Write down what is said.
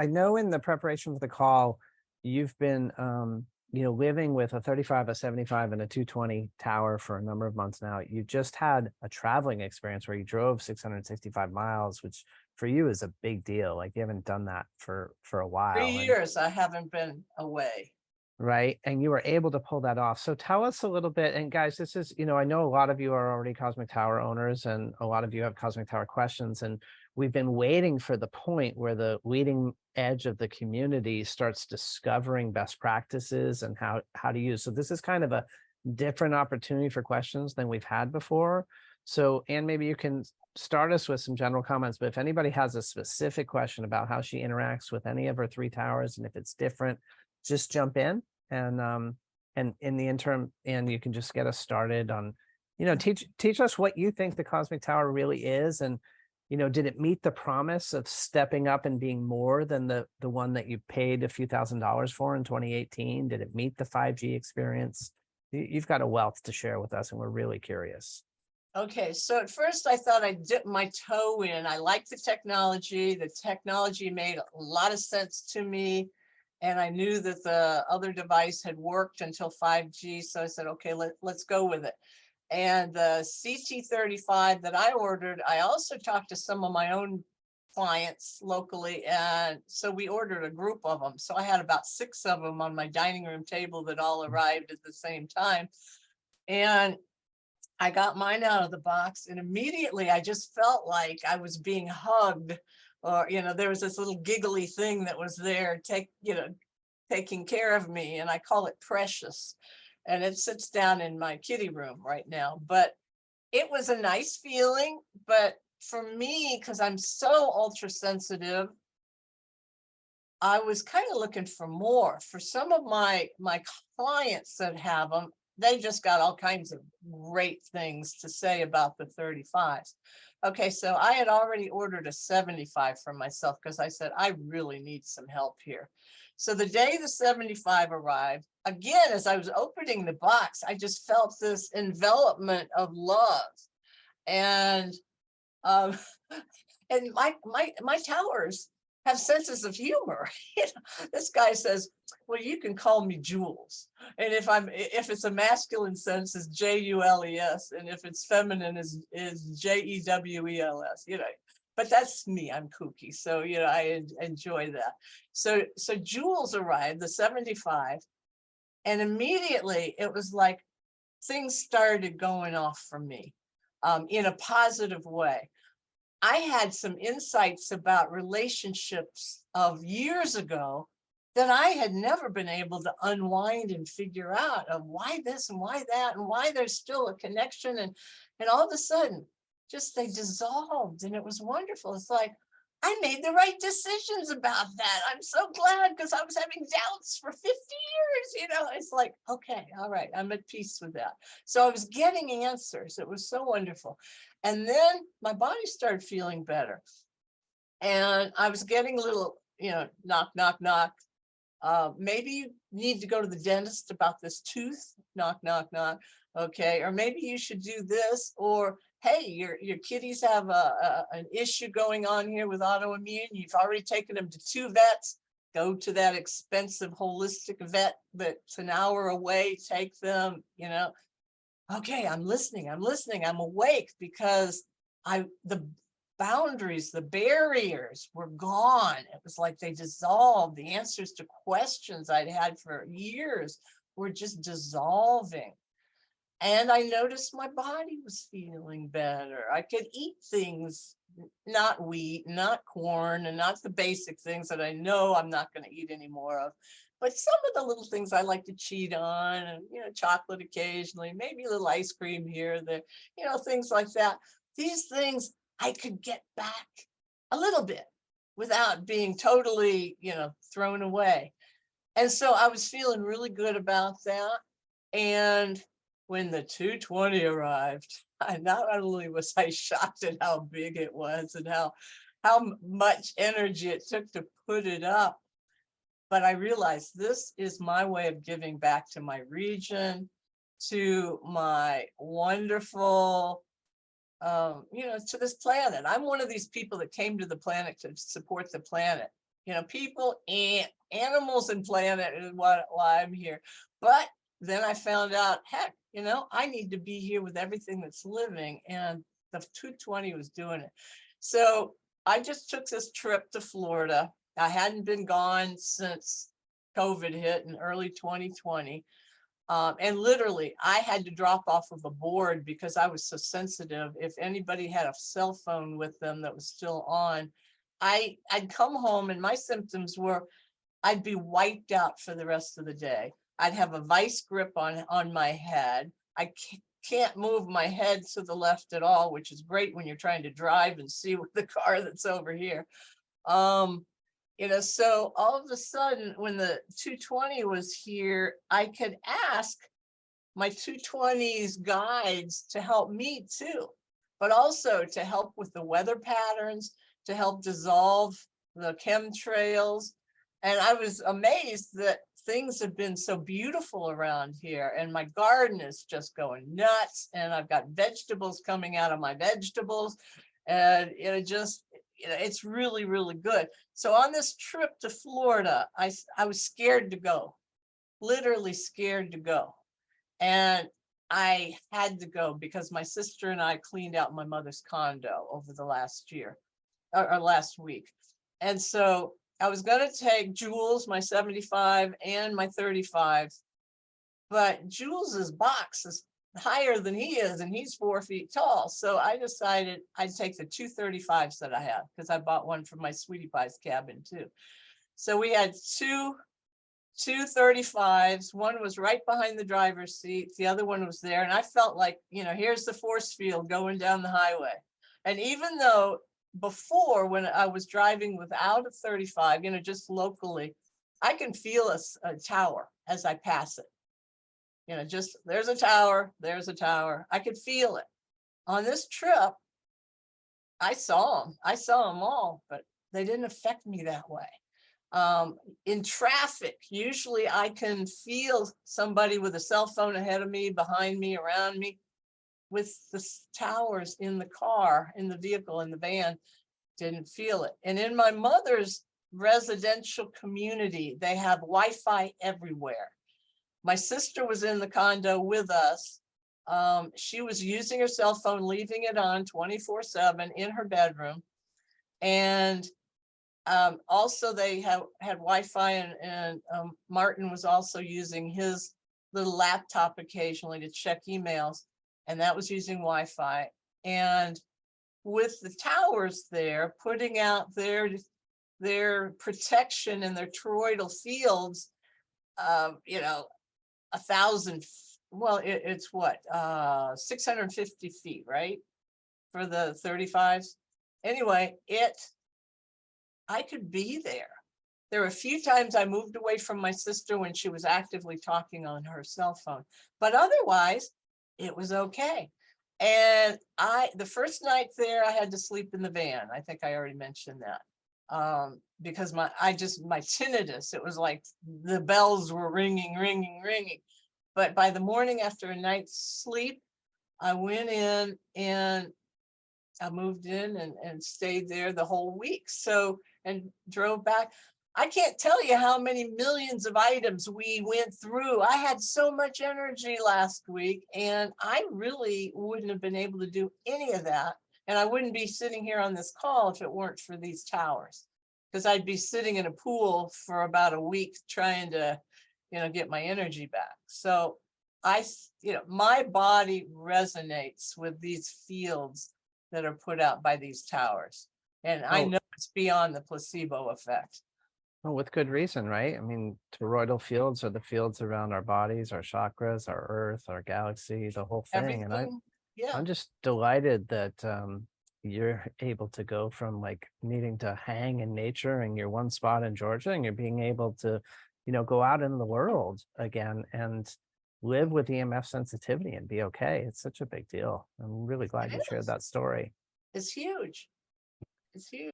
I know in the preparation for the call, you've been, living with a 35, a 75, and a 220 tower for a number of months now. You just had a traveling experience where you drove 665 miles, which for you is a big deal. Like you haven't done that for a Three while. And years I haven't been away. right. And you were able to pull that off. So tell us a little bit. And guys, this is, I know a lot of you are already Cosmic Tower owners and a lot of you have Cosmic Tower questions. And we've been waiting for the point where the leading edge of the community starts discovering best practices and how to use. So this is kind of a different opportunity for questions than we've had before. So, Anne, maybe you can start us with some general comments, but if anybody has a specific question about how she interacts with any of her three towers, and if it's different, just jump in. And in the interim, and you can just get us started on, teach us what you think the Cosmic Tower really is. And, did it meet the promise of stepping up and being more than the one that you paid a few $1,000s for in 2018? Did it meet the 5G experience? You've got a wealth to share with us, and we're really curious. Okay, so at first I thought I'd dip my toe in. I liked the technology. The technology made a lot of sense to me. And I knew that the other device had worked until 5G. So I said, okay, let's go with it. And the CT35 that I ordered, I also talked to some of my own clients locally. And so we ordered a group of them. So I had about 6 of them on my dining room table that all arrived at the same time. And I got mine out of the box and immediately I just felt like I was being hugged, or, there was this little giggly thing that was there, taking care of me. And I call it Precious. And it sits down in my kitty room right now. But it was a nice feeling. But for me, because I'm so ultra sensitive, I was kind of looking for more. For some of my clients that have them, they just got all kinds of great things to say about the 35s. Okay, so I had already ordered a 75 for myself because I said, I really need some help here. So the day the 75 arrived, again, as I was opening the box, I just felt this envelopment of love. And um, and my towers have senses of humor. This guy says, well, you can call me Jules. And if it's a masculine sense, it's Jules, and if it's feminine is Jewels, But that's me, I'm kooky. So, I enjoy that. So Jules arrived, the 75, and immediately it was like things started going off for me in a positive way. I had some insights about relationships of years ago that I had never been able to unwind and figure out of why this and why that and why there's still a connection. And all of a sudden, just they dissolved and it was wonderful. It's like, I made the right decisions about that. I'm so glad because I was having doubts for 50 years. It's like, okay, all right, I'm at peace with that. So I was getting answers. It was so wonderful. And then my body started feeling better. And I was getting a little, knock, knock, knock. Maybe you need to go to the dentist about this tooth, knock, knock, knock. Okay, or maybe you should do this, or hey, your kitties have an issue going on here with autoimmune. You've already taken them to 2 vets. Go to that expensive holistic vet that's an hour away. Take them, Okay, I'm listening. I'm awake because the boundaries, the barriers were gone. It was like they dissolved. The answers to questions I'd had for years were just dissolving. And I noticed my body was feeling better. I could eat things, not wheat, not corn, and not the basic things that I know I'm not going to eat any more of. But some of the little things I like to cheat on, and, chocolate occasionally, maybe a little ice cream here, there, things like that. These things I could get back a little bit without being totally, thrown away. And so I was feeling really good about that. And when the 220 arrived, not only was I shocked at how big it was and how much energy it took to put it up, but I realized this is my way of giving back to my region, to my wonderful, to this planet. I'm one of these people that came to the planet to support the planet. people and animals and planet is why I'm here. But then I found out, heck, I need to be here with everything that's living, and the 220 was doing it. So I just took this trip to Florida. I hadn't been gone since COVID hit in early 2020. And literally, I had to drop off of a board because I was so sensitive. If anybody had a cell phone with them that was still on, I'd come home and my symptoms were I'd be wiped out for the rest of the day. I'd have a vice grip on my head. I can't move my head to the left at all, which is great when you're trying to drive and see with the car that's over here. So all of a sudden, when the 220 was here, I could ask my 220's guides to help me too, but also to help with the weather patterns, to help dissolve the chemtrails. And I was amazed that things have been so beautiful around here, and my garden is just going nuts, and I've got vegetables coming out of my vegetables, and it's really, really good. So on this trip to Florida, I was scared to go, literally scared to go. And I had to go because my sister and I cleaned out my mother's condo over the last year or last week. And so I was going to take Jules, my 75, and my 35, but Jules's box is higher than he is, and he's 4 feet tall. So I decided I'd take the 235s that I have, because I bought one for my Sweetie Pie's cabin too. So we had two 35s. One was right behind the driver's seat. The other one was there. And I felt like, here's the force field going down the highway. And even though before, when I was driving without a 35, just locally, I can feel a tower as I pass it. Just there's a tower, there's a tower. I could feel it. On this trip, I saw them all, but they didn't affect me that way. In traffic, usually I can feel somebody with a cell phone ahead of me, behind me, around me. With the towers in the car, in the vehicle, in the van, didn't feel it. And in my mother's residential community, they have Wi-Fi everywhere. My sister was in the condo with us. She was using her cell phone, leaving it on 24/7 in her bedroom. And also they had Wi-Fi, and Martin was also using his little laptop occasionally to check emails, and that was using Wi-Fi. And with the towers there, putting out their protection and their toroidal fields, 1,000, well, it's what, 650 feet, right? For the 35s. Anyway, I could be there. There were a few times I moved away from my sister when she was actively talking on her cell phone, but otherwise it was okay. And the first night there, I had to sleep in the van. I think I already mentioned that. Because my tinnitus, it was like the bells were ringing. But by the morning, after a night's sleep, I went in and I moved in and stayed there the whole week. So, and drove back. I can't tell you how many millions of items we went through. I had so much energy last week, and I really wouldn't have been able to do any of that. And I wouldn't be sitting here on this call if it weren't for these towers, because I'd be sitting in a pool for about a week trying to, get my energy back. So my body resonates with these fields that are put out by these towers. And I know it's beyond the placebo effect. Well, with good reason, right? I mean, toroidal fields are the fields around our bodies, our chakras, our earth, our galaxy, the whole thing. And I'm just delighted that you're able to go from like needing to hang in nature in your one spot in Georgia, and you're being able to, go out in the world again and live with EMF sensitivity and be okay. It's such a big deal. I'm really glad you shared that story. It's huge. It's huge.